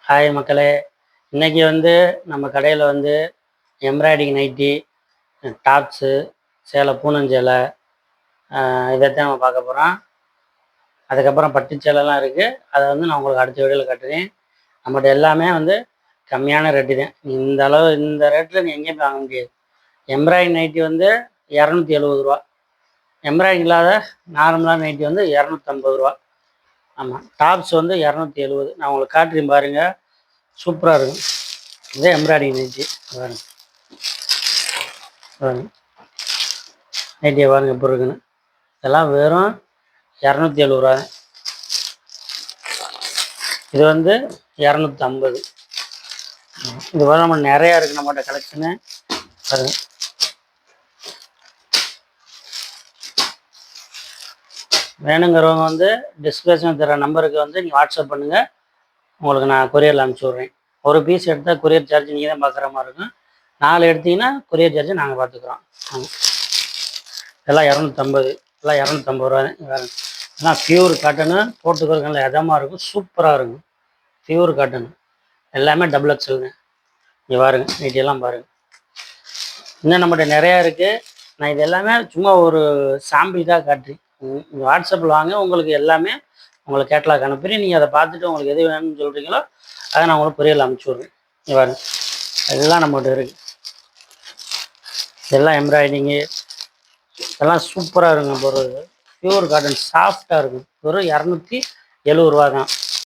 Hi மக்களே, இன்னைக்கு வந்து நம்ம கடையில் வந்து எம்ப்ராய்டிங் நைட்டி, டாப்ஸு, சேலை, பூனஞ்சேலை, இதைத்தான் நம்ம பார்க்க போகிறோம். அதுக்கப்புறம் பட்டு சேலைலாம் இருக்குது. அதை வந்து நான் உங்களுக்கு அடுத்த வீடியோவில் காட்டுறேன். நம்மகிட்ட எல்லாமே வந்து கம்மியான ரேட்டு தான். இந்த ரேட்டில் நீ எங்கேயும் வாங்க முடியாது. எம்ப்ராய்டிங் நைட்டி வந்து 270 ரூபா. எம்ப்ராய்டிங் இல்லாத நார்மலான நைட்டி வந்து 250 ரூபா. ஆமாம், டாப்ஸ் வந்து 270. நான் உங்களுக்கு காட்டுறேன் பாருங்கள், சூப்பராக இருக்கும். இதே எம்ப்ராய்டிங் நைட்டி பாருங்க, பாருங்க நைட்டியை பாருங்க எப்படி இருக்குன்னு. இதெல்லாம் வெறும் 270 ரூபா. இது வந்து 250. இது வர நம்ம நிறையா இருக்குது நம்மகிட்ட கலெக்ஷனு பாருங்க. வேணுங்கிறவங்க வந்து டிஸ்கிரிப்ஷன் தர நம்பருக்கு வந்து நீங்கள் வாட்ஸ்அப் பண்ணுங்கள், உங்களுக்கு நான் கொரியரில் அனுப்பிச்சி விட்றேன். ஒரு பீஸ் எடுத்தால் கொரியர் சார்ஜ் நீங்கள் தான் பார்க்குற மாதிரி இருக்கும். 4 எடுத்தீங்கன்னா கொரியர் சார்ஜ் நாங்கள் பார்த்துக்குறோம். இதெல்லாம் 250, எல்லாம் 250 ரூபா தான். எல்லாம் பியூர் காட்டனு, போட்டுக்கிறதுக்கு நல்லா இதமாக இருக்கும், சூப்பராக இருக்கும். பியூர் காட்டனு எல்லாமே டபுள் எக்ஸல் தான். இங்கே பாருங்க, நைட்டியெல்லாம் பாருங்கள். இன்னும் நம்மகிட்ட நிறையா இருக்குது. நான் இது எல்லாமே சும்மா ஒரு சாம்பிளுக்காக காட்டுறேன். வாட்ஸ்அப்பில் வாங்க, உங்களுக்கு எல்லாமே உங்களுக்கு கேட்லாக் அனுப்புகிறேன். நீங்கள் அதை பார்த்துட்டு உங்களுக்கு எது வேணும்னு சொல்கிறீங்களோ அதை நான் உங்களுக்கு கொரியரில் அனுப்பிச்சி விட்றேன். இங்கே பாருங்க, எல்லாம் நம்மகிட்ட இருக்குது. இதெல்லாம் எம்ப்ராய்டிங்கு, இதெல்லாம் சூப்பராக இருக்குங்க. ஒரு பியூர் காட்டன் சாஃப்டாக இருக்கும். வெறும் 270 ரூபா தான்.